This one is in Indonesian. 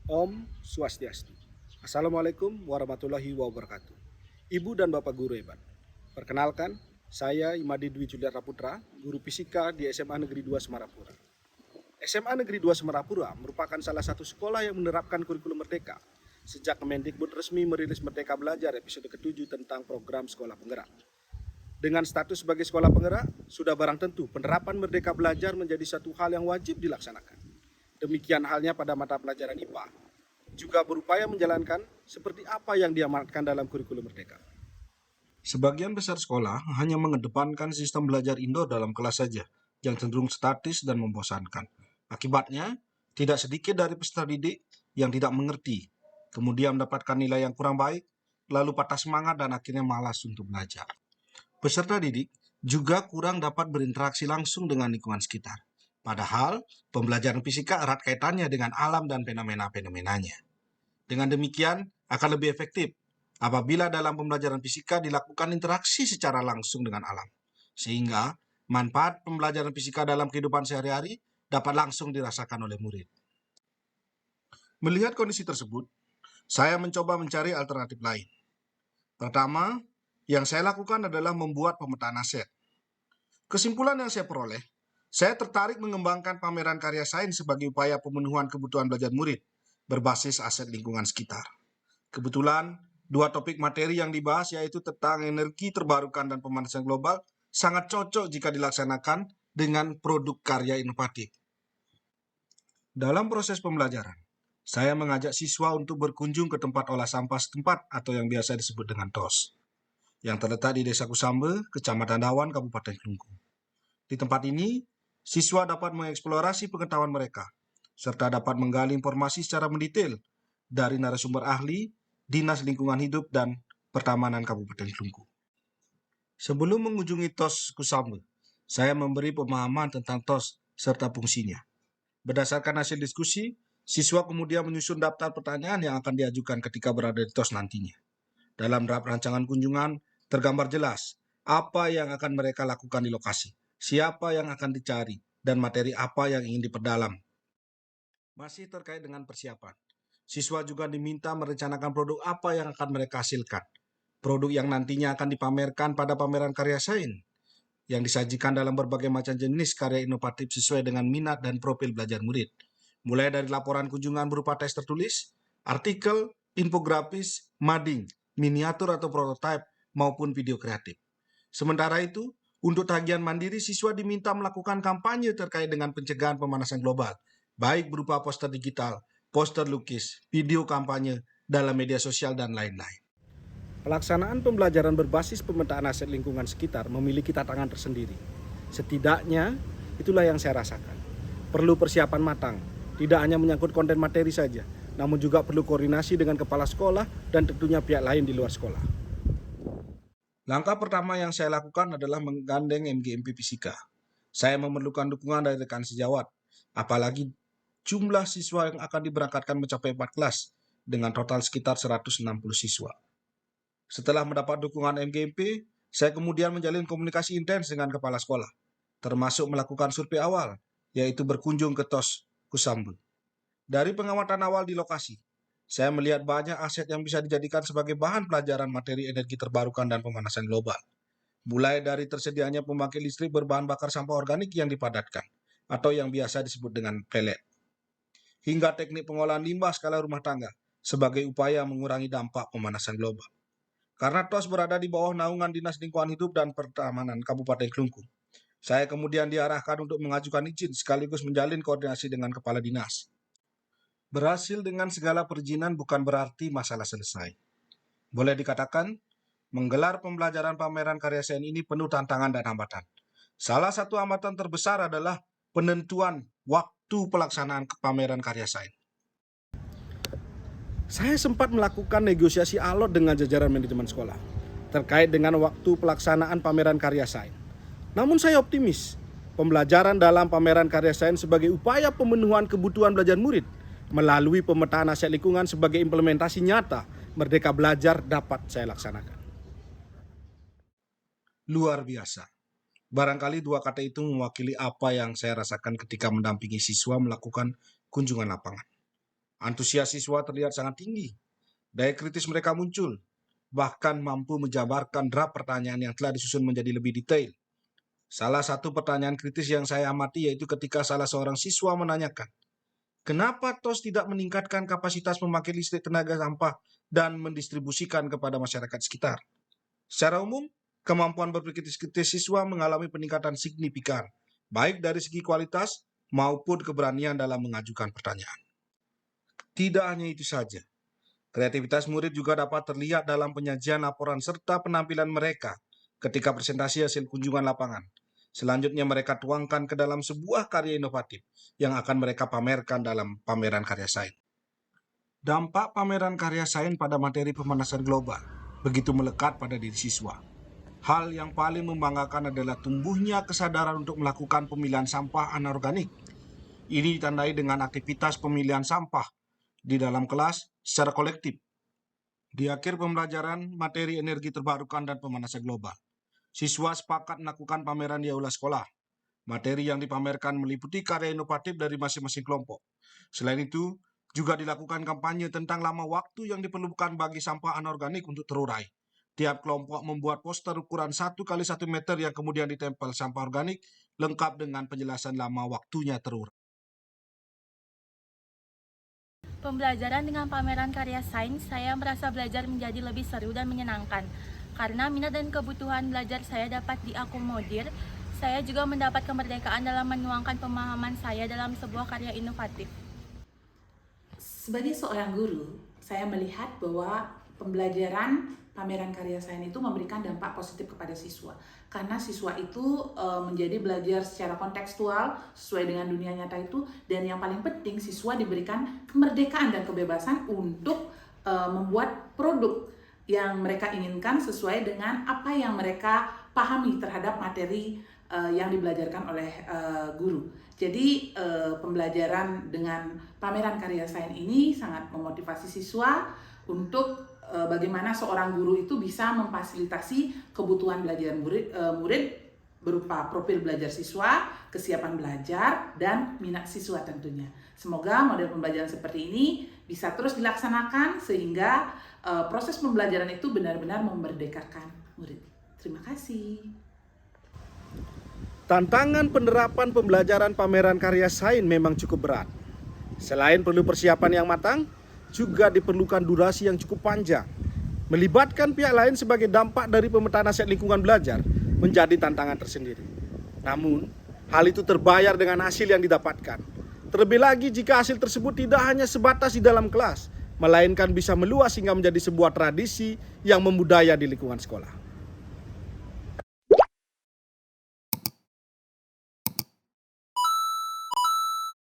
Om Swastiastu. Assalamualaikum warahmatullahi wabarakatuh. Ibu dan Bapak guru hebat. Perkenalkan, saya Imadi Dwi Juliarta Putra, guru fisika di SMA Negeri 2 Semarapura. SMA Negeri 2 Semarapura merupakan salah satu sekolah yang menerapkan kurikulum Merdeka sejak Kemendikbud resmi merilis Merdeka Belajar episode ke-7 tentang program sekolah penggerak. Dengan status sebagai sekolah penggerak, sudah barang tentu penerapan Merdeka Belajar menjadi satu hal yang wajib dilaksanakan. Demikian halnya pada mata pelajaran IPA, juga berupaya menjalankan seperti apa yang diamanatkan dalam kurikulum Merdeka. Sebagian besar sekolah hanya mengedepankan sistem belajar indoor dalam kelas saja, yang cenderung statis dan membosankan. Akibatnya, tidak sedikit dari peserta didik yang tidak mengerti, kemudian mendapatkan nilai yang kurang baik, lalu patah semangat dan akhirnya malas untuk belajar. Peserta didik juga kurang dapat berinteraksi langsung dengan lingkungan sekitar. Padahal, pembelajaran fisika erat kaitannya dengan alam dan fenomena-fenomenanya. Dengan demikian, akan lebih efektif apabila dalam pembelajaran fisika dilakukan interaksi secara langsung dengan alam. Sehingga, manfaat pembelajaran fisika dalam kehidupan sehari-hari dapat langsung dirasakan oleh murid. Melihat kondisi tersebut, saya mencoba mencari alternatif lain. Pertama, yang saya lakukan adalah membuat pemetaan aset. Kesimpulan yang saya peroleh, saya tertarik mengembangkan pameran karya sains sebagai upaya pemenuhan kebutuhan belajar murid berbasis aset lingkungan sekitar. Kebetulan, dua topik materi yang dibahas yaitu tentang energi terbarukan dan pemanasan global sangat cocok jika dilaksanakan dengan produk karya inovatif. Dalam proses pembelajaran, saya mengajak siswa untuk berkunjung ke tempat olah sampah setempat atau yang biasa disebut dengan TOS, yang terletak di Desa Kusambe, Kecamatan Dawan, Kabupaten Kelungkung. Di tempat ini, siswa dapat mengeksplorasi pengetahuan mereka, serta dapat menggali informasi secara mendetail dari narasumber ahli, Dinas Lingkungan Hidup, dan Pertamanan Kabupaten Kelungkung. Sebelum mengunjungi TOS Kusambe, saya memberi pemahaman tentang TOS serta fungsinya. Berdasarkan hasil diskusi, siswa kemudian menyusun daftar pertanyaan yang akan diajukan ketika berada di TOS nantinya. Dalam draft rancangan kunjungan, tergambar jelas apa yang akan mereka lakukan di lokasi, siapa yang akan dicari, dan materi apa yang ingin diperdalam. Masih terkait dengan persiapan, siswa juga diminta merencanakan produk apa yang akan mereka hasilkan. Produk yang nantinya akan dipamerkan pada pameran karya sains yang disajikan dalam berbagai macam jenis karya inovatif sesuai dengan minat dan profil belajar murid. Mulai dari laporan kunjungan berupa teks tertulis, artikel, infografis, mading, miniatur atau prototipe, maupun video kreatif. Sementara itu, untuk tagihan mandiri, siswa diminta melakukan kampanye terkait dengan pencegahan pemanasan global, baik berupa poster digital, poster lukis, video kampanye dalam media sosial, dan lain-lain. Pelaksanaan pembelajaran berbasis pemetaan aset lingkungan sekitar memiliki tantangan tersendiri. Setidaknya, itulah yang saya rasakan. Perlu persiapan matang, tidak hanya menyangkut konten materi saja, namun juga perlu koordinasi dengan kepala sekolah dan tentunya pihak lain di luar sekolah. Langkah pertama yang saya lakukan adalah menggandeng MGMP Fisika. Saya memerlukan dukungan dari rekan sejawat, apalagi jumlah siswa yang akan diberangkatkan mencapai 4 kelas dengan total sekitar 160 siswa. Setelah mendapat dukungan MGMP, saya kemudian menjalin komunikasi intens dengan kepala sekolah, termasuk melakukan survei awal, yaitu berkunjung ke TOS Kusambe. Dari pengamatan awal di lokasi, saya melihat banyak aset yang bisa dijadikan sebagai bahan pelajaran materi energi terbarukan dan pemanasan global. Mulai dari tersedianya pembangkit listrik berbahan bakar sampah organik yang dipadatkan, atau yang biasa disebut dengan pelet, hingga teknik pengolahan limbah skala rumah tangga sebagai upaya mengurangi dampak pemanasan global. Karena TOS berada di bawah naungan Dinas Lingkungan Hidup dan Pertamanan Kabupaten Kelungkung, saya kemudian diarahkan untuk mengajukan izin sekaligus menjalin koordinasi dengan kepala dinas. Berhasil dengan segala perizinan bukan berarti masalah selesai. Boleh dikatakan, menggelar pembelajaran pameran karya sains ini penuh tantangan dan hambatan. Salah satu hambatan terbesar adalah penentuan waktu pelaksanaan pameran karya sains. Saya sempat melakukan negosiasi alot dengan jajaran manajemen sekolah terkait dengan waktu pelaksanaan pameran karya sains. Namun saya optimis, pembelajaran dalam pameran karya sains sebagai upaya pemenuhan kebutuhan belajar murid melalui pemetaan aset lingkungan sebagai implementasi nyata Merdeka Belajar dapat saya laksanakan. Luar biasa. Barangkali dua kata itu mewakili apa yang saya rasakan ketika mendampingi siswa melakukan kunjungan lapangan. Antusias siswa terlihat sangat tinggi. Daya kritis mereka muncul, bahkan mampu menjabarkan draft pertanyaan yang telah disusun menjadi lebih detail. Salah satu pertanyaan kritis yang saya amati yaitu ketika salah seorang siswa menanyakan, kenapa TOS tidak meningkatkan kapasitas pembangkit listrik tenaga sampah dan mendistribusikan kepada masyarakat sekitar? Secara umum, kemampuan berpikir kritis siswa mengalami peningkatan signifikan, baik dari segi kualitas maupun keberanian dalam mengajukan pertanyaan. Tidak hanya itu saja, kreativitas murid juga dapat terlihat dalam penyajian laporan serta penampilan mereka ketika presentasi hasil kunjungan lapangan. Selanjutnya mereka tuangkan ke dalam sebuah karya inovatif yang akan mereka pamerkan dalam pameran karya sains. Dampak pameran karya sains pada materi pemanasan global begitu melekat pada diri siswa. Hal yang paling membanggakan adalah tumbuhnya kesadaran untuk melakukan pemilihan sampah anorganik. Ini ditandai dengan aktivitas pemilihan sampah di dalam kelas secara kolektif. Di akhir pembelajaran materi energi terbarukan dan pemanasan global, siswa sepakat melakukan pameran di aula sekolah. Materi yang dipamerkan meliputi karya inovatif dari masing-masing kelompok. Selain itu, juga dilakukan kampanye tentang lama waktu yang diperlukan bagi sampah anorganik untuk terurai. Tiap kelompok membuat poster ukuran 1 kali 1 meter yang kemudian ditempel sampah organik, lengkap dengan penjelasan lama waktunya terurai. Pembelajaran dengan pameran karya sains, saya merasa belajar menjadi lebih seru dan menyenangkan. Karena minat dan kebutuhan belajar saya dapat diakomodir, saya juga mendapat kemerdekaan dalam menuangkan pemahaman saya dalam sebuah karya inovatif. Sebagai seorang guru, saya melihat bahwa pembelajaran pameran karya sains itu memberikan dampak positif kepada siswa. Karena siswa itu menjadi belajar secara kontekstual sesuai dengan dunia nyata itu, dan yang paling penting siswa diberikan kemerdekaan dan kebebasan untuk membuat produk yang mereka inginkan sesuai dengan apa yang mereka pahami terhadap materi yang dibelajarkan oleh guru. Jadi pembelajaran dengan pameran karya sains ini sangat memotivasi siswa untuk bagaimana seorang guru itu bisa memfasilitasi kebutuhan belajar murid berupa profil belajar siswa, kesiapan belajar, dan minat siswa tentunya. Semoga model pembelajaran seperti ini bisa terus dilaksanakan sehingga proses pembelajaran itu benar-benar memerdekakan murid. Terima kasih. Tantangan penerapan pembelajaran pameran karya sains memang cukup berat. Selain perlu persiapan yang matang, juga diperlukan durasi yang cukup panjang. Melibatkan pihak lain sebagai dampak dari pemetaan aset lingkungan belajar menjadi tantangan tersendiri. Namun, hal itu terbayar dengan hasil yang didapatkan. Terlebih lagi jika hasil tersebut tidak hanya sebatas di dalam kelas, melainkan bisa meluas hingga menjadi sebuah tradisi yang membudaya di lingkungan sekolah.